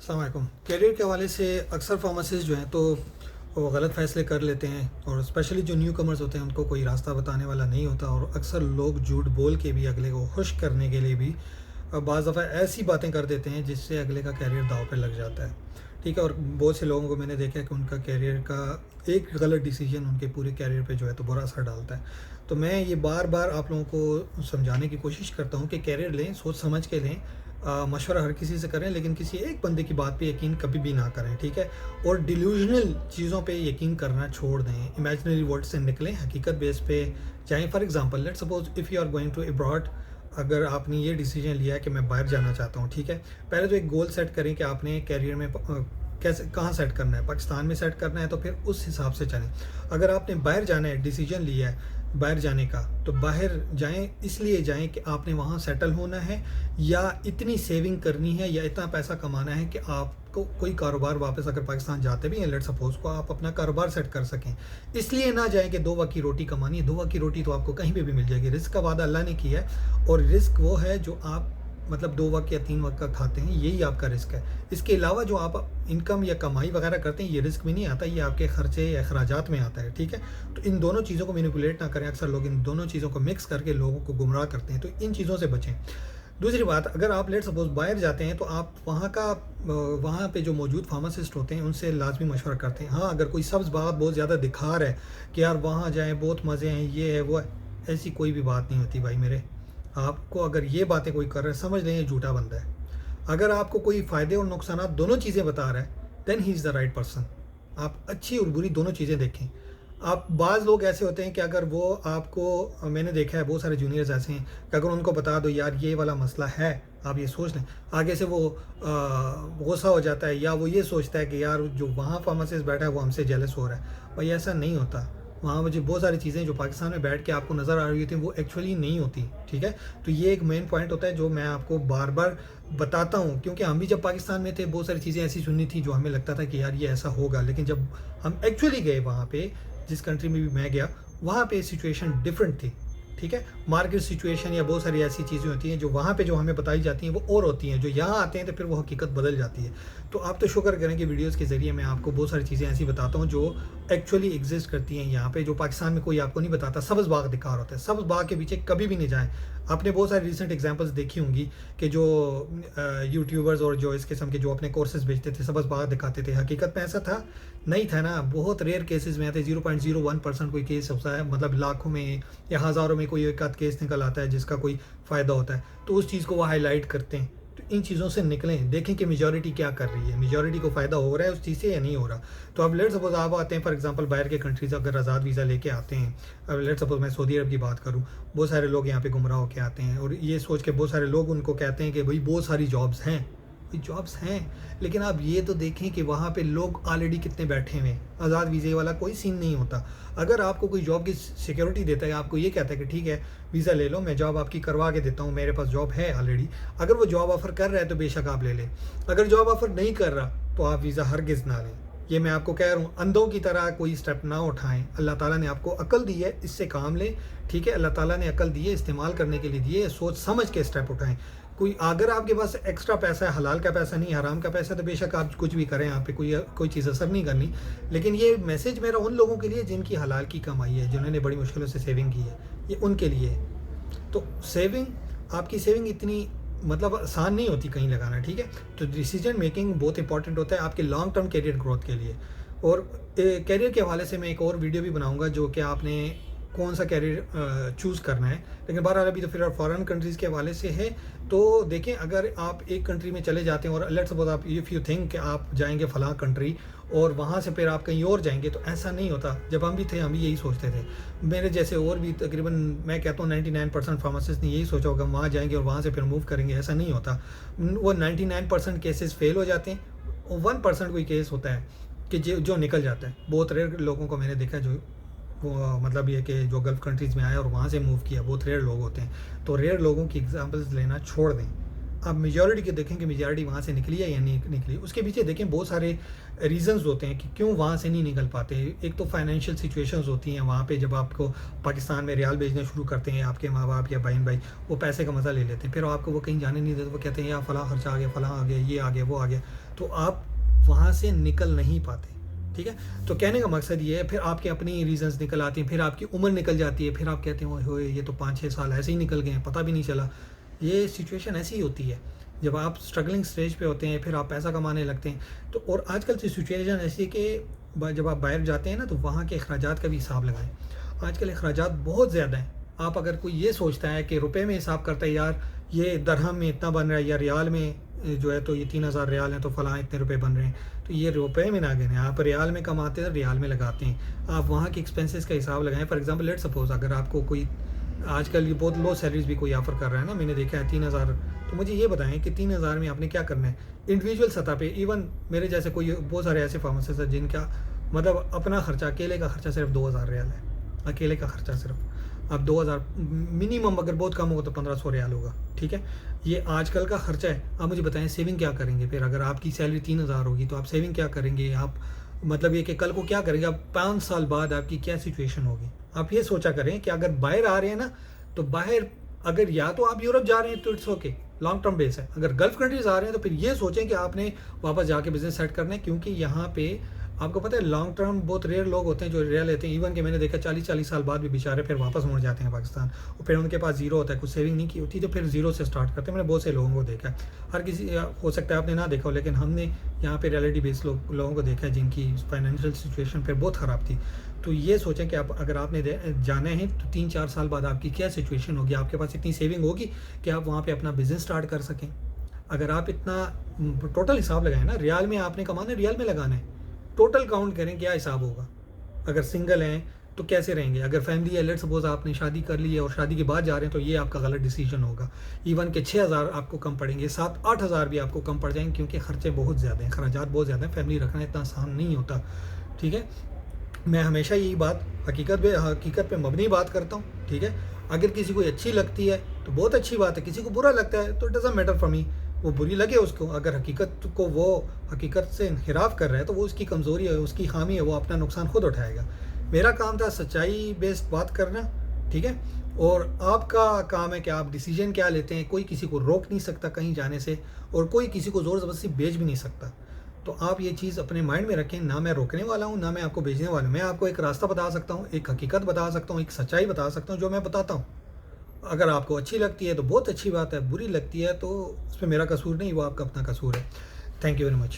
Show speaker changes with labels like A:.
A: السلام علیکم۔ کیریئر کے حوالے سے اکثر فارماسسٹ جو ہیں تو وہ غلط فیصلے کر لیتے ہیں، اور اسپیشلی جو نیو کمرز ہوتے ہیں ان کو کوئی راستہ بتانے والا نہیں ہوتا، اور اکثر لوگ جھوٹ بول کے بھی اگلے کو خوش کرنے کے لیے بھی بعض دفعہ ایسی باتیں کر دیتے ہیں جس سے اگلے کا کیریئر داؤ پہ لگ جاتا ہے، ٹھیک ہے۔ اور بہت سے لوگوں کو میں نے دیکھا ہے کہ ان کا کیریئر کا ایک غلط ڈیسیجن ان کے پورے کیریئر پہ جو ہے تو برا اثر ڈالتا ہے۔ تو میں یہ بار بار آپ لوگوں کو سمجھانے کی کوشش کرتا ہوں کہ کیریئر لیں، سوچ سمجھ کے لیں، مشورہ ہر کسی سے کریں، لیکن کسی ایک بندے کی بات پہ یقین کبھی بھی نہ کریں، ٹھیک ہے۔ اور ڈیلیوژنل چیزوں پہ یقین کرنا چھوڑ دیں، امیجنری ورڈ سے نکلیں، حقیقت بیس پہ جائیں۔ For example let suppose if you are going to abroad, اگر آپ نے یہ ڈیسیجن لیا ہے کہ میں باہر جانا چاہتا ہوں، ٹھیک ہے، پہلے تو ایک گول سیٹ کریں کہ آپ نے کیریئر میں کیسے کہاں سیٹ کرنا ہے۔ پاکستان میں سیٹ کرنا ہے تو پھر اس حساب سے چلیں۔ اگر آپ نے باہر جانا ہے، ڈیسیجن لیا ہے باہر جانے کا، تو باہر جائیں اس لیے جائیں کہ آپ نے وہاں سیٹل ہونا ہے، یا اتنی سیونگ کرنی ہے، یا اتنا پیسہ کمانا ہے کہ آپ کو کوئی کاروبار واپس اگر پاکستان جاتے بھی ہیں لیٹ سپوز کو آپ اپنا کاروبار سیٹ کر سکیں۔ اس لیے نہ جائیں کہ 2 وقت کی روٹی کمانی ہے، 2 وقت کی روٹی تو آپ کو کہیں پہ بھی مل جائے گی، رزق کا وعدہ اللہ نے کیا ہے، اور رزق وہ ہے جو آپ مطلب 2 وقت یا 3 وقت کا کھاتے ہیں، یہی آپ کا رزق ہے۔ اس کے علاوہ جو آپ انکم یا کمائی وغیرہ کرتے ہیں یہ رزق میں نہیں آتا، یہ آپ کے خرچے یا اخراجات میں آتا ہے، ٹھیک ہے۔ تو ان دونوں چیزوں کو مینیپولیٹ نہ کریں، اکثر لوگ ان دونوں چیزوں کو مکس کر کے لوگوں کو گمراہ کرتے ہیں، تو ان چیزوں سے بچیں۔ دوسری بات، اگر آپ لیٹ سپوز باہر جاتے ہیں تو آپ وہاں پہ جو موجود فارماسسٹ ہوتے ہیں ان سے لازمی مشورہ کرتے ہیں۔ ہاں، اگر کوئی سبز باغ بہت زیادہ دکھا رہا ہے کہ یار وہاں جائیں بہت مزے ہیں، یہ ہے وہ ہے، ایسی کوئی بھی بات نہیں ہوتی بھائی میرے۔ آپ کو اگر یہ باتیں کوئی کر رہا ہے سمجھ لیں یہ جھوٹا بندہ ہے۔ اگر آپ کو کوئی فائدے اور نقصانات دونوں چیزیں بتا رہا ہے دین ہی از دا رائٹ پرسن۔ آپ اچھی اور بری دونوں چیزیں دیکھیں۔ آپ بعض لوگ ایسے ہوتے ہیں کہ اگر وہ آپ کو، میں نے دیکھا ہے بہت سارے جونیئرز ایسے ہیں کہ اگر ان کو بتا دو یار یہ والا مسئلہ ہے، آپ یہ سوچ لیں، آگے سے وہ غصہ ہو جاتا ہے، یا وہ یہ سوچتا ہے کہ یار جو وہاں فارماسسٹ بیٹھا ہے وہ ہم سے جیلس ہو رہا ہے۔ بھائی ایسا نہیں ہوتا، وہاں مجھے بہت ساری چیزیں جو پاکستان میں بیٹھ کے آپ کو نظر آ رہی ہوتی ہیں وہ ایکچولی نہیں ہوتی، ٹھیک ہے۔ تو یہ ایک مین پوائنٹ ہوتا ہے جو میں آپ کو بار بار بتاتا ہوں، کیونکہ ہم بھی جب پاکستان میں تھے بہت ساری چیزیں ایسی سنی تھی جو ہمیں لگتا تھا کہ یار یہ ایسا ہوگا، لیکن جب ہم ایکچولی گئے وہاں پہ، جس کنٹری میں بھی میں گیا وہاں پہ سچویشن ڈفرینٹ تھی، ٹھیک ہے۔ مارکیٹ سچویشن یا بہت ساری ایسی چیزیں ہوتی ہیں جو وہاں پہ جو ہمیں بتائی جاتی ہیں وہ اور ہوتی ہیں، جو یہاں آتے ہیں تو پھر وہ حقیقت بدل جاتی ہے۔ تو آپ تو شکر کریں کہ ویڈیوز کے ذریعے میں آپ کو بہت ساری چیزیں ایسی بتاتا ہوں جو ایکچولی ایگزسٹ کرتی ہیں یہاں پہ، جو پاکستان میں کوئی آپ کو نہیں بتاتا۔ سبز باغ دکھا رہا ہوتا ہے، سبز باغ کے پیچھے کبھی بھی نہیں جائیں۔ آپ نے بہت ساری ریسنٹ ایگزامپلس دیکھی ہوں گی کہ جو یوٹیوبرز اور جو اس قسم کے جو اپنے کورسز بیچتے تھے سبز باغ دکھاتے تھے، حقیقت میں ایسا تھا نہیں تھا نا۔ بہت ریئر کیسز میں آتے، 0.01% کوئی کیس ہوتا ہے، مطلب لاکھوں میں یا ہزاروں میں کوئی ایک آدھ کیس نکل آتا ہے جس کا کوئی فائدہ ہوتا ہے، تو اس چیز کو وہ ہائی لائٹ کرتے ہیں۔ تو ان چیزوں سے نکلیں، دیکھیں کہ میجورٹی کیا کر رہی ہے، میجورٹی کو فائدہ ہو رہا ہے اس چیز سے یا نہیں ہو رہا۔ تو اب لیٹ سپوز آپ آتے ہیں فار ایگزامپل باہر کے کنٹریز، اگر آزاد ویزا لے کے آتے ہیں، اب لیٹ سپوز میں سعودی عرب کی بات کروں، بہت سارے لوگ یہاں پہ گمراہ ہو کے آتے ہیں، اور یہ سوچ کے بہت سارے لوگ ان کو کہتے ہیں کہ بھائی بہت ساری جابس ہیں، جابس ہیں، لیکن آپ یہ تو دیکھیں کہ وہاں پہ لوگ آلریڈی کتنے بیٹھے ہوئے ہیں۔ آزاد ویزے والا کوئی سین نہیں ہوتا۔ اگر آپ کو کوئی جاب کی سیکیورٹی دیتا ہے، آپ کو یہ کہتا ہے کہ ٹھیک ہے ویزا لے لو، میں جاب آپ کی کروا کے دیتا ہوں، میرے پاس جاب ہے آلریڈی، اگر وہ جاب آفر کر رہا ہے تو بے شک آپ لے لیں۔ اگر جاب آفر نہیں کر رہا تو آپ ویزا ہرگز نہ لیں۔ یہ میں آپ کو کہہ رہا ہوں، اندھوں کی طرح کوئی سٹیپ نہ اٹھائیں۔ اللہ تعالیٰ نے آپ کو عقل دی ہے، اس سے کام لیں، ٹھیک ہے۔ اللہ تعالیٰ نے عقل دی ہے، استعمال کرنے کے لیے دی ہے، سوچ سمجھ کے سٹیپ اٹھائیں۔ کوئی اگر آپ کے پاس ایکسٹرا پیسہ ہے، حلال کا پیسہ نہیں حرام کا پیسہ، تو بے شک آپ کچھ بھی کریں، یہاں پہ کوئی چیز اثر نہیں کرنی۔ لیکن یہ میسج میرا ان لوگوں کے لیے جن کی حلال کی کمائی ہے، جنہوں نے بڑی مشکلوں سے سیونگ کی ہے، یہ ان کے لیے ہے۔ تو سیونگ، آپ کی سیونگ اتنی مطلب آسان نہیں ہوتی کہیں لگانا، ٹھیک ہے۔ تو ڈیسیجن میکنگ بہت امپورٹنٹ ہوتا ہے آپ کے لانگ ٹرم کیریئر گروتھ کے لیے۔ اور کیریئر کے حوالے سے میں ایک اور ویڈیو بھی بناؤں گا جو کہ آپ نے کون سا کیریئر چوز کرنا ہے، لیکن بہرحال ابھی تو پھر فارن کنٹریز کے حوالے سے ہے۔ تو دیکھیں، اگر آپ ایک کنٹری میں چلے جاتے ہیں اور لیٹس سپوز آپ اف یو تھنک کہ آپ جائیں گے فلاں کنٹری اور وہاں سے پھر آپ کہیں اور جائیں گے، تو ایسا نہیں ہوتا۔ جب ہم بھی تھے ہم بھی یہی سوچتے تھے، میرے جیسے اور بھی تقریباً میں کہتا ہوں 99% فارماسسٹ نے یہی سوچا ہوگا ہم وہاں جائیں گے اور وہاں سے پھر موو کریں گے، ایسا نہیں ہوتا۔ وہ 99% کیسز فیل ہو جاتے ہیں، 1% کوئی کیس ہوتا ہے کہ جو نکل جاتا ہے۔ بہت ریئر لوگوں کو میں نے دیکھا جو وہ مطلب یہ کہ جو گلف کنٹریز میں آئے اور وہاں سے موو کیا، بہت ریئر لوگ ہوتے ہیں۔ تو ریئر لوگوں کی ایگزامپلز لینا چھوڑ دیں، آپ میجورٹی کے دیکھیں کہ میجورٹی وہاں سے نکلی ہے یا نہیں نکلی. اس کے پیچھے دیکھیں بہت سارے ریزنز ہوتے ہیں کہ کیوں وہاں سے نہیں نکل پاتے. ایک تو فائنینشیل سچویشنز ہوتی ہیں وہاں پہ. جب آپ کو پاکستان میں ریال بھیجنا شروع کرتے ہیں آپ کے ماں باپ یا بہن بھائی, وہ پیسے کا مزہ لے لیتے ہیں, پھر آپ کو وہ کہیں جانے نہیں دیتے, وہ کہتے ہیں یا فلاں خرچہ آ گیا, فلاں آ گیا, یہ آ گیا, وہ آ گیا, تو آپ وہاں سے نکل نہیں پاتے. ٹھیک ہے, تو کہنے کا مقصد یہ ہے, پھر آپ کے اپنی ریزنز نکل آتی ہیں, پھر آپ کی عمر نکل جاتی ہے, پھر آپ کہتے ہیں ہوئے یہ تو 5-6 سال ایسے ہی نکل گئے ہیں, پتہ بھی نہیں چلا. یہ سچویشن ایسی ہی ہوتی ہے جب آپ اسٹرگلنگ اسٹیج پہ ہوتے ہیں, پھر آپ پیسہ کمانے لگتے ہیں. تو اور آج کل کی سچویشن ایسی ہے کہ جب آپ باہر جاتے ہیں نا, تو وہاں کے اخراجات کا بھی حساب لگائیں. آج کل اخراجات بہت زیادہ ہیں. آپ اگر کوئی یہ سوچتا ہے کہ روپے میں حساب کرتا ہے, یار یہ درہم میں اتنا بن رہا ہے, یا ریال میں جو ہے تو یہ 3000 ریال ہیں تو فلاں اتنے روپے بن رہے ہیں, تو یہ روپے میں نہ گنے. آپ ریال میں کماتے ہیں, ریال میں لگاتے ہیں. آپ وہاں کے ایکسپینسز کا حساب لگائیں. فار ایگزامپل لیٹ سپوز اگر آپ کو کوئی آج کل یہ بہت لو سیلریز بھی کوئی آفر کر رہا ہے نا, میں نے دیکھا ہے 3000, تو مجھے یہ بتائیں کہ 3000 میں آپ نے کیا کرنا ہے انڈیویجول سطح پہ. ایون میرے جیسے کوئی بہت سارے ایسے فارمیسسٹ ہیں جن کا مطلب اپنا خرچہ, اکیلے کا خرچہ صرف 2000 ریال ہے. اکیلے کا خرچہ صرف اب 2000 منیمم, اگر بہت کم ہوگا تو 1500 ریال ہوگا. ٹھیک ہے, یہ آج کل کا خرچہ ہے. آپ مجھے بتائیں سیونگ کیا کریں گے پھر؟ اگر آپ کی سیلری 3000 ہوگی تو آپ سیونگ کیا کریں گے؟ آپ مطلب یہ کہ کل کو کیا کریں گے؟ آپ 5 سال بعد آپ کی کیا سچویشن ہوگی؟ آپ یہ سوچا کریں کہ اگر باہر آ رہے ہیں نا, تو باہر اگر یا تو آپ یورپ جا رہے ہیں تو اٹس اوکے, لانگ ٹرم بیس ہے. اگر گلف کنٹریز آ رہے ہیں تو پھر یہ سوچیں کہ آپ نے واپس جا کے بزنس سیٹ کرنا ہے, کیونکہ یہاں پہ آپ کو پتہ ہے لانگ ٹرم بہت ریئر لوگ ہوتے ہیں جو ریئر لیتے ہیں. ایون کہ میں نے دیکھا 40 سال بعد بھی بیچارے پھر واپس مڑ جاتے ہیں پاکستان, اور پھر ان کے پاس زیرو ہوتا ہے, کچھ سیونگ نہیں کی ہوتی, تو پھر زیرو سے سٹارٹ کرتے ہیں. میں نے بہت سے لوگوں کو دیکھا ہے. ہر کسی ہو سکتا ہے آپ نے نہ دیکھا ہو, لیکن ہم نے یہاں پہ ریئلٹی بیس لوگوں کو دیکھا ہے جن کی فائنینشیل سچویشن پھر بہت خراب تھی. تو یہ سوچیں کہ اگر آپ نے جانا ہے تو 3-4 سال بعد آپ کی کیا سچویشن ہوگی. آپ کے پاس اتنی سیونگ ہوگی کہ آپ وہاں پہ اپنا بزنس سٹارٹ کر سکیں. اگر آپ اتنا ٹوٹل حساب لگائیں نا, ریال میں آپ نے کمانا ہے, ریال میں لگانا ہے, ٹوٹل کاؤنٹ کریں کیا حساب ہوگا. اگر سنگل ہیں تو کیسے رہیں گے؟ اگر فیملی ہے, لیٹ سپوز آپ نے شادی کر لی ہے اور شادی کے بعد جا رہے ہیں, تو یہ آپ کا غلط ڈیسیجن ہوگا. ایون کہ 6000 آپ کو کم پڑیں گے, 7-8 ہزار بھی آپ کو کم پڑ جائیں گے, کیونکہ خرچے بہت زیادہ ہیں, اخراجات بہت زیادہ ہیں. فیملی رکھنا اتنا آسان نہیں ہوتا. ٹھیک ہے, میں ہمیشہ یہی بات حقیقت پہ مبنی بات کرتا ہوں. ٹھیک ہے, اگر کسی کو اچھی لگتی ہے تو بہت اچھی بات ہے, کسی کو برا لگتا ہے تو it doesn't matter for me, وہ بری لگے اس کو. اگر وہ حقیقت سے انحراف کر رہا ہے تو وہ اس کی کمزوری ہے, اس کی خامی ہے, وہ اپنا نقصان خود اٹھائے گا. میرا کام تھا سچائی بیسڈ بات کرنا. ٹھیک ہے, اور آپ کا کام ہے کہ آپ ڈیسیجن کیا لیتے ہیں. کوئی کسی کو روک نہیں سکتا کہیں جانے سے, اور کوئی کسی کو زور زبردستی بھیج بھی نہیں سکتا. تو آپ یہ چیز اپنے مائنڈ میں رکھیں. نہ میں روکنے والا ہوں, نہ میں آپ کو بھیجنے والا ہوں. میں آپ کو ایک راستہ بتا سکتا ہوں, ایک حقیقت بتا سکتا ہوں, ایک سچائی بتا سکتا ہوں جو میں بتاتا ہوں. اگر آپ کو اچھی لگتی ہے تو بہت اچھی بات ہے, بری لگتی ہے تو اس میں میرا قصور نہیں, وہ آپ کا اپنا قصور ہے. Thank you very much.